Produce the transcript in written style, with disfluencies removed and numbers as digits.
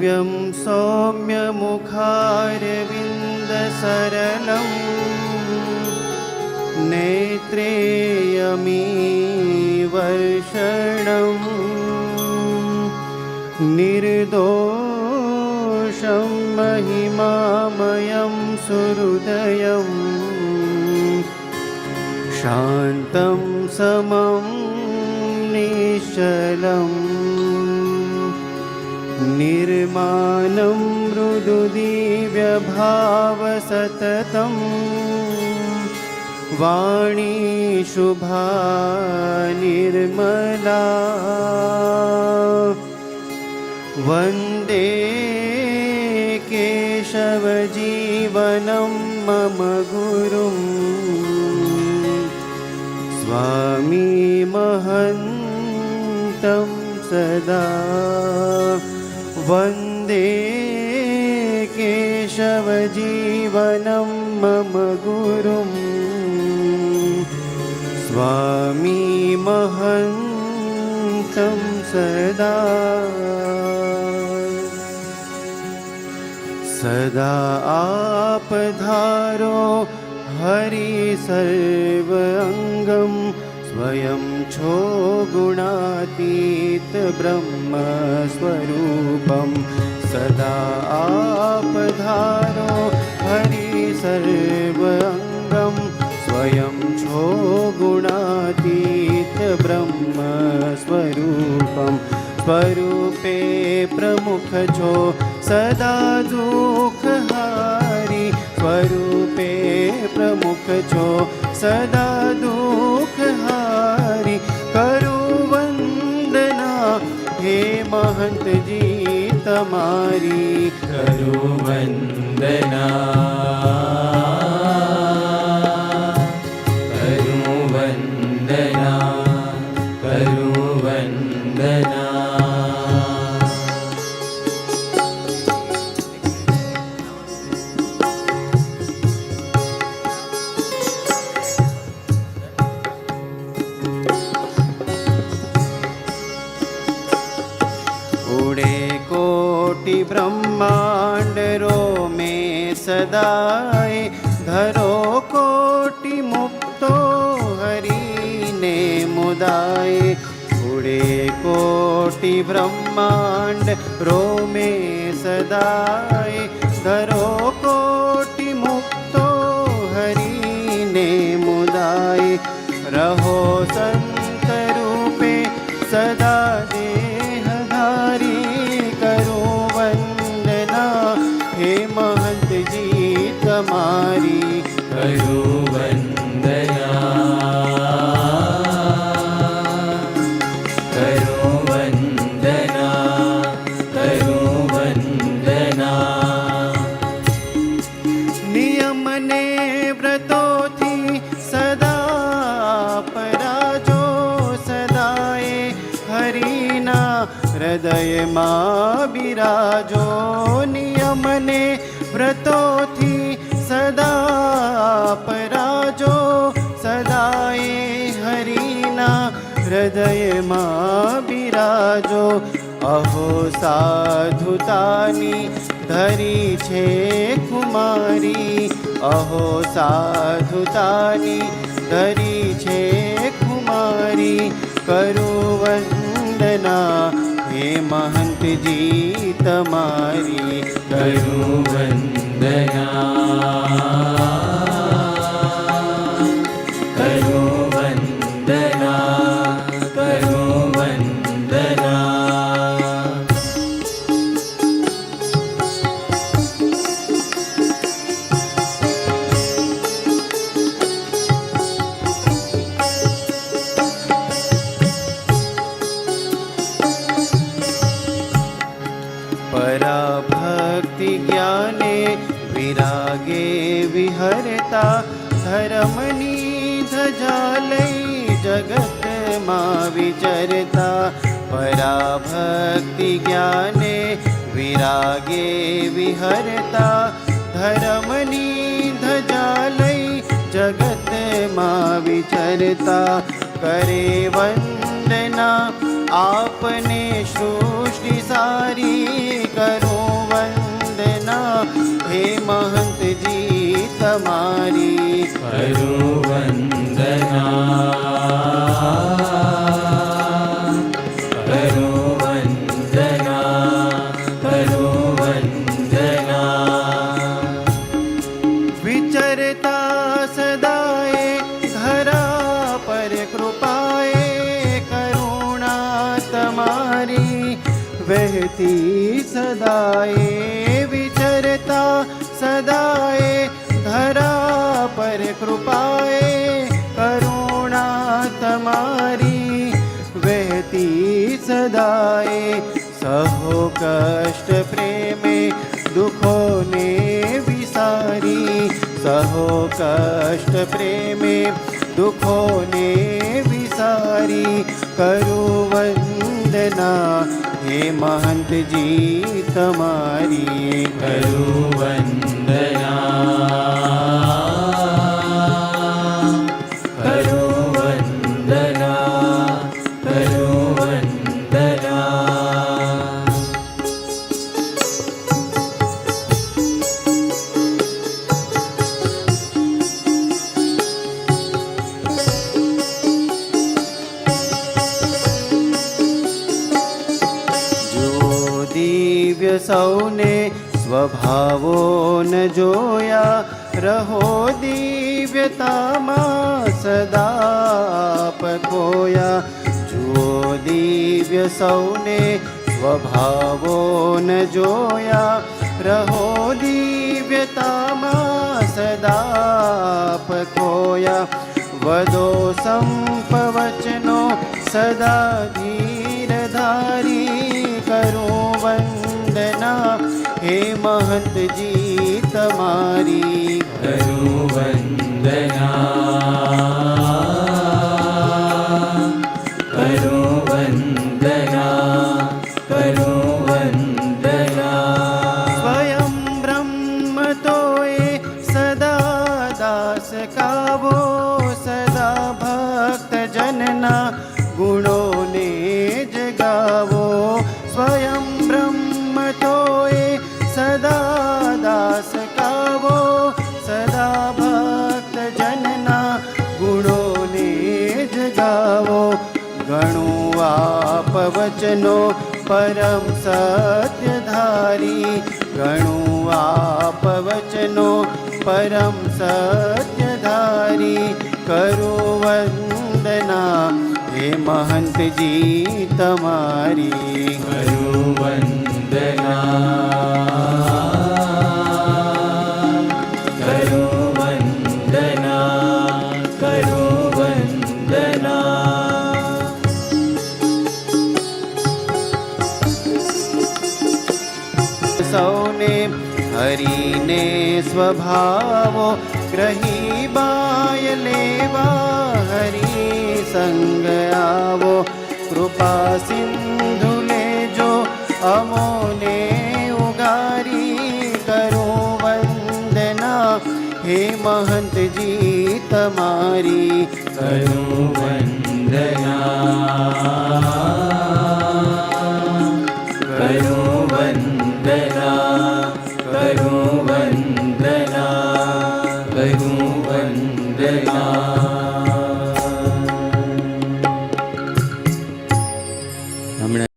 दिव्यं सौम्यमुखारविन्दसरलं नेत्रेयमीवर्षणं निर्दोषं महिमामयं सुहृदयं शान्तं समं निश्चलम् निर्मानं मृदुदिव्यभावसततं वाणी शुभा निर्मला वन्दे केशवजीवनं मम गुरुं स्वामी महन्तं सदा वन्दे केशवजीवनं मम गुरुं स्वामी महन्तं सदा सदा आपधारो हरि सर्व अंगं स्वयं छो गुणातीत ब्रह्म स्वरूपं सदा आपधारो हरि सर्व अंगं स्वयं छो गुणातीत ब्रह्म स्वरूपं स्वरूपे प्रमुख छो सदा दुःखहारी स्वरूपे प्रमुख छो सदा दुःखहारी करू वंदना हे महंत जी तमारी करू वंदना करू वंदना करू वंदना ब्रह्मांड रो में सदाए धरो कोटि मुक्तो हरि ने मुदाए उड़े कोटि ब्रह्मांड रो में सदाए धरो कोटि मुक्तो हरि ने मुदाए रहो संत रूपे सदा देहधारी करो हे महंत जी तमारी करू वंदना करू वंदना करू वंदना नियम ने व्रतो थी सदा पराजो सदाए हरिना हृदय मां बिराजो नियमने व्रतो थी सदा पराजो सदाए हरिना हृदय मां बिराजो अहो साधुतानी धरी छे कुमारी अहो साधुतानी धरी छे कुमारी करू वंदना हे महंत जी तमारी करू वंदना करू वंदना करू वंदना पराभक्ति ज्ञाने विरागे विहरता धर्मनी ध्वजा लई जगत मां विचरता पराभक्ति ज्ञाने विरागे विहरता धर्मनी ध्वजा लई जगत मां विचरता करे वंदना आपने सृष्टि सारी करो હે મહંતજી તમારી કરું વંદના કરું વંદના કરું વંદના વિચરતા સદાએ ધરા પર કૃપાએ કરુણા તમારી વહેતી સદાએ વિચરતા સદાએ ધરા પર કૃપાએ કરુણા તમારી વહેતી સદાએ સહો કષ્ટ પ્રેમે દુઃખોને વિસારી સહો કષ્ટ પ્રેમે દુઃખોને વિસારી કરું વંદના હે મહંતજી તમારી કરું વંદના કરું વંદના કરું વંદના દિવ્ય સૌને સ્વભાવો ન જોયા રહો દિવ્યતામાં સદા પખોયા જુઓ દિવ્ય સૌને સ્વભાવો ન જોયા રહો દિવ્યતામાં સદા પખોયા વદો સંપવચનો સદા ધીરધારી કરું વંદના હે મહંતજી તમારી કરું વંદના કરું વંદના કરું વંદના સ્વયં બ્રહ્મ તોય સદા દાસ કાવો સદા ભક્ત જનના ગુણોને જગાવો સ્વયં બ્રહ્મ તોય સદા દાસ કાવો સદા ભક્ત જનના ગુણોને જગાવો ગણું આપ વચનો પરમ સત્યધારી ગણું આપ વચનો પરમ સત્યધારી કરું વંદના હે મહંતજી તમારી કરું વંદના કરું વંદના કરું વંદના સૌને હરીને સ્વભાવો ગ્રહી બાય લેવા હરી સંગ આવો કૃપા સિંધુ લેજો અમોને ઉગારી કરું વંદના હે મહંતજી તમારી કરું વંદના કરું વંદના કરું વંદના કરું વંદના